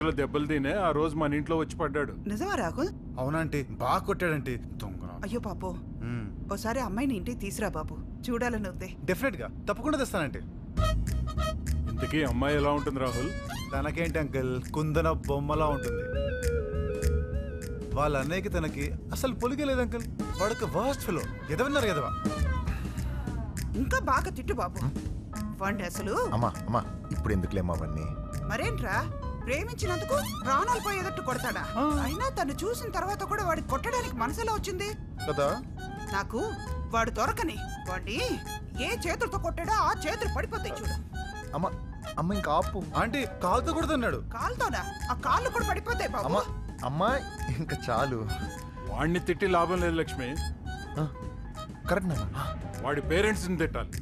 దెబ్బలు తినే ఆ రోజు మన ఇంట్లో వచ్చి పడ్డాడు. నిజమా రాహుల్? అవునంటే బాగా కొట్టాడంటే దొంగ. అయ్యో పాపో, ఓసారి అమ్మాయిని ఇంటికి తీసురా బాబు, చూడాలని ఉంది. డెఫినెట్ గా తప్పకుండా తెస్తానంటే. ఇంతకీ అమ్మాయి ఎలా ఉంటుంది రాహుల్? తనకేంటి అంకల్, కుందన బొమ్మలా ఉంటుంది. వాళ్ళ అన్నయ్యకి తనకి అసలు పొలిగే లేదు అంకల్. వాడొక వర్స్ట్ ఫెలో. ఎదవన్నారు ఎదవా. ఇంకా బాగా తిట్టు బాబు వాడిని అసలు. అమ్మా ఇప్పుడు ఎందుకులేమ్మా అవన్నీ. మరేంట్రా, ప్రేమించినందుకు ప్రాణాలు పోయేటట్టు కొడతాడా? అయినా తను చూసిన తర్వాత కూడా వాడికి కొట్టడానికి మనసులో వచ్చింది కదా. నాకు వాడు దొరకని వాడిని ఏ చేతులతో కొట్టాడో ఆ చేతులు పడిపోతాయి చూడు. అమ్మ ఇంకా ఆపు. ఆంటీ కాలుతో కూడా తన్నాడు. కాలుతోనా? ఆ కాళ్ళు కూడా పడిపోతాయి బాబు. అమ్మా ఇంకా చాలు. వాడిని తిట్టి లాభం లేదు లక్ష్మి. కరెక్ట్ నాన్న. వాడి పేరెంట్స్ ని తిట్టాలి.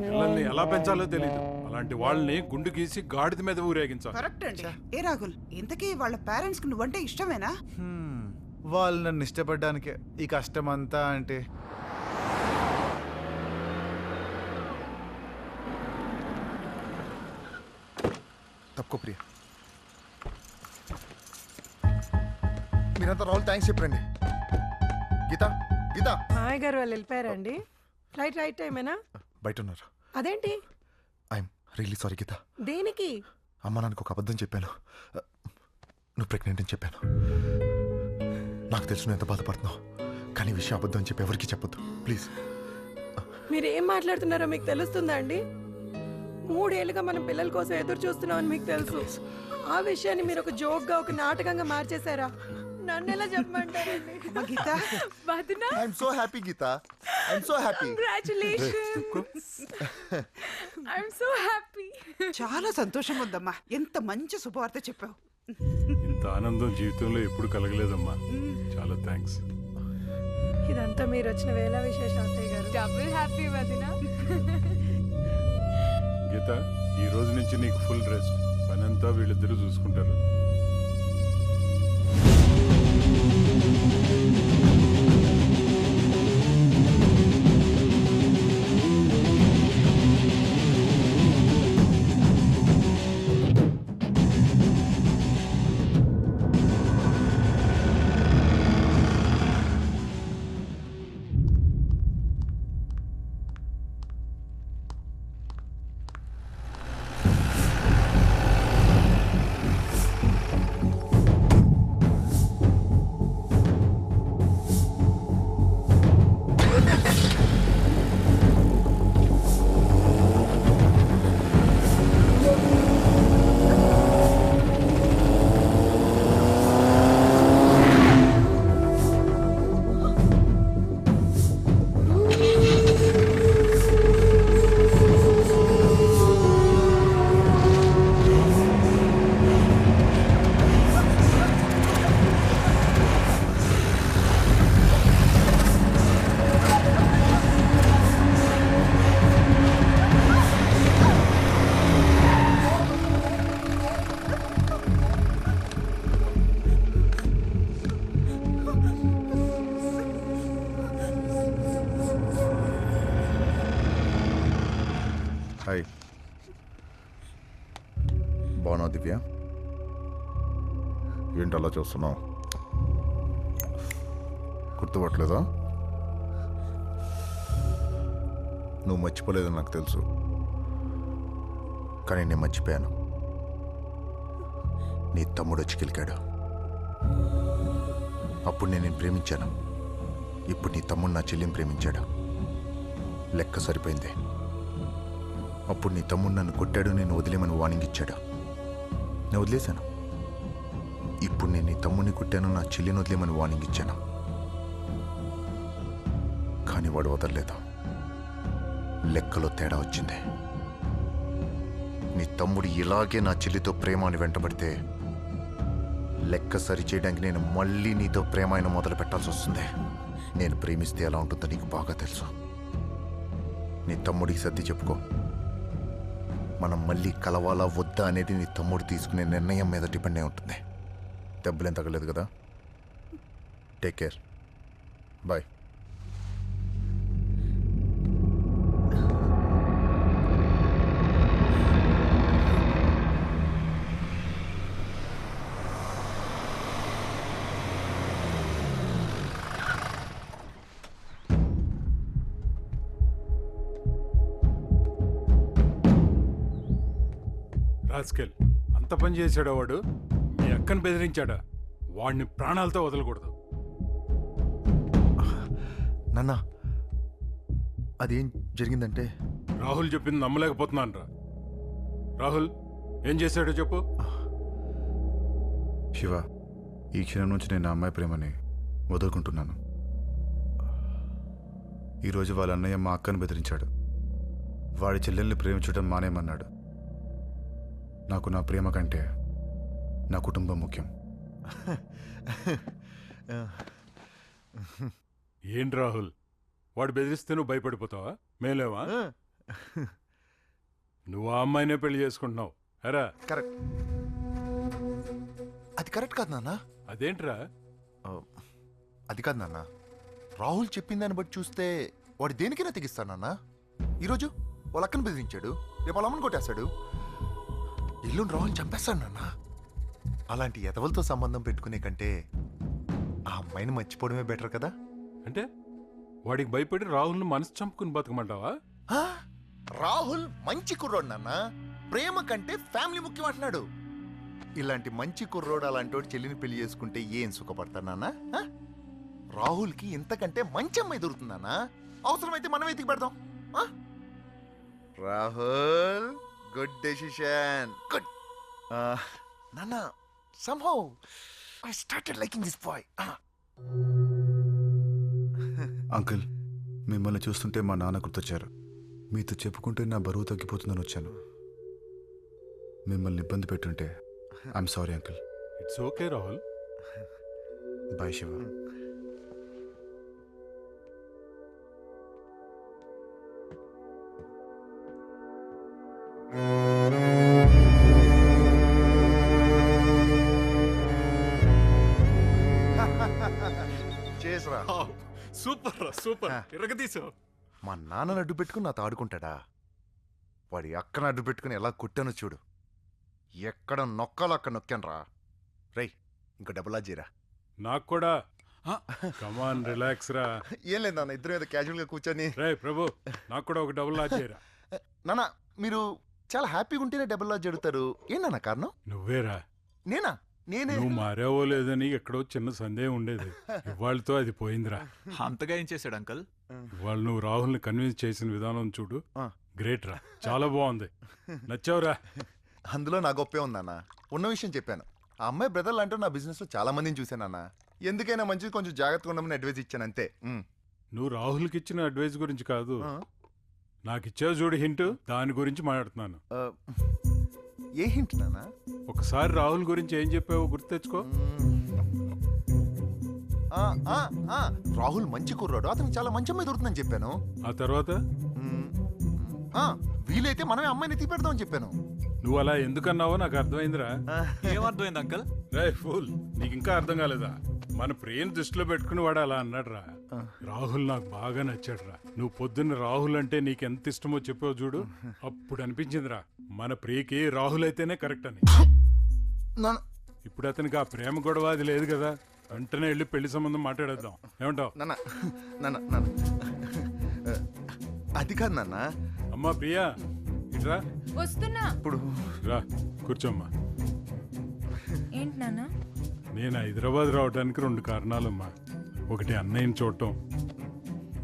పిల్లల్ని ఎలా పెంచాలో తెలీదు. అలాంటి వాళ్ళని గుండు గీసి గాడిద మీద ఊరేగించాలి. కరెక్ట్ అండి. ఏ రాహుల్, ఇంతకీ వాళ్ళ పేరెంట్స్ కి నువ్వంటే ఇష్టమేనా? వాళ్ళు నన్ను ఇష్టపడ్డానికే ఈ కష్టం అంతా అంటే. తప్పుకో ప్రియ. మీరంతా రాహుల్ థ్యాంక్స్ చెప్పండి. గీత గీత. మామయ్య గారు వాళ్ళు వెళ్ళిపోయారండి. ఫ్లైట్ రైట్ టైమేనా? బయట ఉన్నారు. అదేంటి? I'm really sorry Geetha. దేనికి? అమ్మ నాన్నకు ఒక అబద్ధం చెప్పాను. నువ్వు ప్రెగ్నెంట్ అని చెప్పాను. నాకు తెలుసు నువ్వు ఎంత బాధపడుతున్నావు, కానీ విషయం అబద్ధం అని చెప్పి ఎవరికి చెప్పొద్దు ప్లీజ్. మీరు ఏం మాట్లాడుతున్నారో మీకు తెలుస్తుందా అండి? 3 ఏళ్ళుగా మనం పిల్లల కోసం ఎదురు చూస్తున్నామని మీకు తెలుసు. ఆ విషయాన్ని మీరు ఒక జోక్గా, ఒక నాటకంగా మార్చేశారా? నన్ను ఎలా చెప్పమంటారండి? Geetha, I'm so happy Geetha. I'm so happy. చాలా సంతోషం ఉందమ్మా. ఎంత మంచి శుభవార్త చెప్పావు. ఇంత ఆనందం జీవితంలో ఎప్పుడు కలగలేదమ్మా. చాలా థ్యాంక్స్. ఇదంతా మీరు వచ్చిన వేళ విశేష అత్తయ్య గారు. డబుల్ హ్యాపీ వదిన. గీత, ఈ రోజు నుంచి నీకు ఫుల్ రెస్ట్. పనంతా వీళ్ళిద్దరూ చూసుకుంటారు. హాయ్, బాగున్నావు దివ్య? ఏంటి అలా చూస్తున్నావు? గుర్తుపట్టలేదా? నువ్వు మర్చిపోలేదని నాకు తెలుసు, కానీ నేను మర్చిపోయాను. నీ తమ్ముడు వచ్చి కిలికాడు. అప్పుడు నేను ప్రేమించాను. ఇప్పుడు నీ తమ్ముడు నా చెల్లిని ప్రేమించాడు. లెక్క సరిపోయింది. అప్పుడు నీ తమ్ముడు నన్ను కొట్టాడు, నేను వదిలేమని వార్నింగ్ ఇచ్చాడు. నేను వదిలేశాను. ఇప్పుడు నేను నీ తమ్ముడిని కొట్టాను, నా చెల్లిని వదిలేమని వార్నింగ్ ఇచ్చాను. కానీ వాడు వదలలేదు. లెక్కలో తేడా వచ్చింది. నీ తమ్ముడు ఇలాగే నా చెల్లితో ప్రేమ అని వెంటబడితే లెక్క సరి చేయడానికి నేను మళ్ళీ నీతో ప్రేమ అయిన మొదలు పెట్టాల్సి వస్తుంది. నేను ప్రేమిస్తే ఎలా ఉంటుందో నీకు బాగా తెలుసు. నీ తమ్ముడికి సర్ది చెప్పుకో. మనం మళ్ళీ కలవాలా వద్దా అనేది నీ తమ్ముడు తీసుకునే నిర్ణయం మీద డిపెండ్ అయి ఉంటుంది. దెబ్బలేం తగ్గలేదు కదా? Take care. బాయ్. రాస్కెల్ అంత పని చేశాడా వాడు? మీ అక్కను బెదిరించాడా? వాడిని ప్రాణాలతో వదలకూడదు. నాన్న అదేం జరిగిందంటే రాహుల్ చెప్పింది నమ్మలేకపోతున్నాను రా. రాహుల్ ఏం చేశాడో చెప్పు. శివ, ఈ క్షణం నుంచి నేను నా అమ్మాయి ప్రేమని వదులుకుంటున్నాను. ఈరోజు వాళ్ళ అన్నయ్య మా అక్కను బెదిరించాడు. వాడి చెల్లెల్ని ప్రేమించడం మానేమన్నాడు. నాకు నా ప్రేమ కంటే నా కుటుంబం ముఖ్యం. ఏంటి రాహుల్, వాడు బెదిరిస్తే నువ్వు భయపడిపోతావా? మేలేవా? నువ్వు ఆ అమ్మాయినే పెళ్లి చేసుకుంటున్నావు. అరా కరెక్ట్. అది కరెక్ట్ కాదు నాన్న. అదేంట్రా? అది కాదు నాన్న. రాహుల్ చెప్పిన దాన్ని బట్టి చూస్తే వాడు దేనికైనా తెగిస్తాడు నాన్న. ఈరోజు వాళ్ళ అక్కను బెదిరించాడు, రేపు వాళ్ళ అమ్మని కొట్టేస్తాడు, ఇల్లుని రాహుల్ చంపేస్తాడు నాన్న. అలాంటి ఎదవలతో సంబంధం పెట్టుకునే కంటే ఆ అమ్మాయిని మర్చిపోవడమే బెటర్ కదా. అంటే వాడికి భయపడి రాహుల్ని మనసు చంపుకుని బతకమంటావా? ఆ? రాహుల్ మంచి కుర్రోడు నాన్న. ప్రేమ కంటే ఫ్యామిలీ ముఖ్యం అంటున్నాడు. ఇలాంటి మంచి కుర్రోడు అలాంటి చెల్లిని పెళ్లి చేసుకుంటే ఏం సుఖపడతాడు నాన్న? ఆ? రాహుల్కి ఇంతకంటే మంచి అమ్మాయి దొరుకుతుందన్నా. అవసరమైతే మనం ఎతికి పెడదాం. ఆ? Rahul, good decision. గుడ్. నాన్న, somehow I started liking this boy. Uncle, మిమ్మల్ని చూస్తుంటే మా నాన్న గుర్తొచ్చారు. మీతో చెప్పుకుంటే నా బరువు తగ్గిపోతుందని వచ్చాను. మిమ్మల్ని ఇబ్బంది పెట్టుంటే I'm sorry uncle. It's okay Rahul. Bye Shiva. చేసరా. సూపర్ రా, సూపర్. ఎరగదీసావు. మా నాన్నని అడ్డు పెట్టుకుని నాతో ఆడుకుంటాడా? వాడి అక్కను అడ్డు పెట్టుకుని ఎలా కొట్టానో చూడు. ఎక్కడ నొక్కాలో అక్కడ నొక్కాను రా. రై, ఇంకా డబ్బులా చేయరా. నాకు కూడా. కమాన్ రిలాక్స్ రా. ఏం లేదు నాన్న, ఇద్దరు ఏదో క్యాజువల్గా కూర్చొని. రే ప్రభు, నాకు కూడా ఒక డబుల్ లాజ్ చేయరా. నాన్న, మీరు చాలా హ్యాపీగా ఉంటేనే డబ్బులా జరుగుతారు. ఏంటన్నా కారణం? నువ్వేరా. నేనా? నేనే. నువ్వు మారావో లేదని ఎక్కడో చిన్న సందేహం ఉండేది. ఇవాళతో అది పోయిందిరా. అంతగా ఏం చేశాడు అంకల్? ఇవాళ నువ్వు రాహుల్ని కన్విన్స్ చేసిన విధానం చూడు. ఆ. గ్రేట్ రా, చాలా బాగుంది. నచ్చావురా. అందులో నా గొప్పే ఉందన్న. ఉన్న విషయం చెప్పాను. ఆ అమ్మాయి బ్రదర్లు అంటూ నా బిజినెస్ లో చాలా మందిని చూశానన్న. ఎందుకైనా మంచిది కొంచెం జాగ్రత్తగా ఉండమని అడ్వైజ్ ఇచ్చాను అంతే. నువ్వు రాహుల్కి ఇచ్చిన అడ్వైస్ గురించి కాదు, నాకు ఇచ్చావు చూడు హింట్, దాని గురించి మాట్లాడుతున్నాను. ఏ హింట్ నాన్న? ఒకసారి రాహుల్ గురించి ఏం చెప్పావో గుర్తు తెచ్చుకో. రాహుల్ మంచి కుర్రాడు, అతనికి చాలా మంచి అమ్మాయి దొరుకుతుందని చెప్పాను. ఆ తర్వాత వీలైతే మనమే అమ్మాయిని ఎత్తి పెడదామని చెప్పాను. నువ్వు అలా ఎందుకన్నావో నాకు అర్థమైందిరా. ఏమర్థమైంది అంకల్? రే ఫూల్, నీకు ఇంకా అర్థం కాలేదా? మన ప్రేమ దృష్టిలో పెట్టుకుని వాడు అలా అన్నాడు రా. రాహుల్ నాకు బాగా నచ్చాడు రా. నువ్వు పొద్దున్న రాహుల్ అంటే నీకు ఎంత ఇష్టమో చెప్పావు చూడు, అప్పుడు అనిపించిందిరా మన ప్రియకి రాహుల్ అయితేనే కరెక్ట్ అని. ఇప్పుడు అతనికి ఆ ప్రేమ గొడవ అది లేదు కదా, వెంటనే వెళ్ళి పెళ్లి సంబంధం మాట్లాడేద్దాం. ఏమంటావు? అది కాదు నాన్న. అమ్మా ప్రియా, ఇట్రా. వస్తున్నా. ఇప్పుడు రా కూర్చోమ్మా. ఏంటి నాన్న? నేను హైదరాబాద్ రావడానికి 2 కారణాలమ్మా. ఒకటి అన్నయ్యని చూడటం,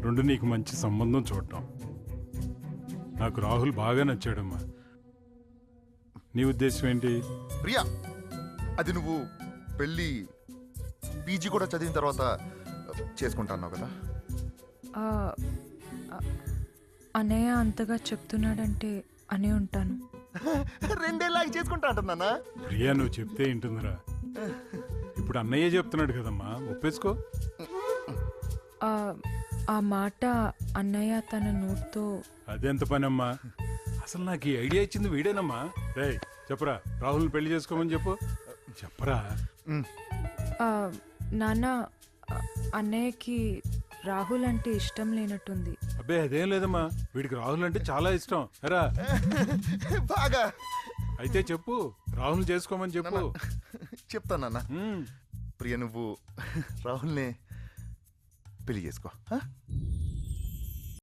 2 నీకు మంచి సంబంధం చూడటం. నాకు రాహుల్ బాగా నచ్చాడమ్మా. నీ ఉద్దేశం ఏంటి? ప్రియా, అది నువ్వు పెళ్ళి పీజీ కూడా చదివిన తర్వాత చేసుకుంటాన్నావు కదా. అన్నయ్య అంతగా చెప్తున్నాడంటే అనే ఉంటాను. 2 ఏళ్ళకి చేసుకుంటా అంటున్నానా? ప్రియా, నువ్వు చెప్తే ఏంటుందిరా. ఇప్పుడు అన్నయ్య చెప్తున్నాడు కదమ్మా, ఒప్పేసుకో. ఆ మాట అన్నయ్య తన నోట్తో. అదెంత పనమ్మా? అసలు నాకు ఈ ఐడియా ఇచ్చింది వీడేనమ్మా. రే చెప్పరా, రాహుల్ని పెళ్లి చేసుకోమని చెప్పు. చెప్పరా. నాన్న, అన్నయ్యకి రాహుల్ అంటే ఇష్టం లేనట్టుంది. అబ్బే అదేం లేదమ్మా, వీడికి రాహుల్ అంటే చాలా ఇష్టం. ఎరా బాగా. అయితే చెప్పు, రాహుల్ చేసుకోమని చెప్పు. చెప్తానన్నా. ప్రియ, నువ్వు రాహుల్ని పెళ్లి చేసుకో.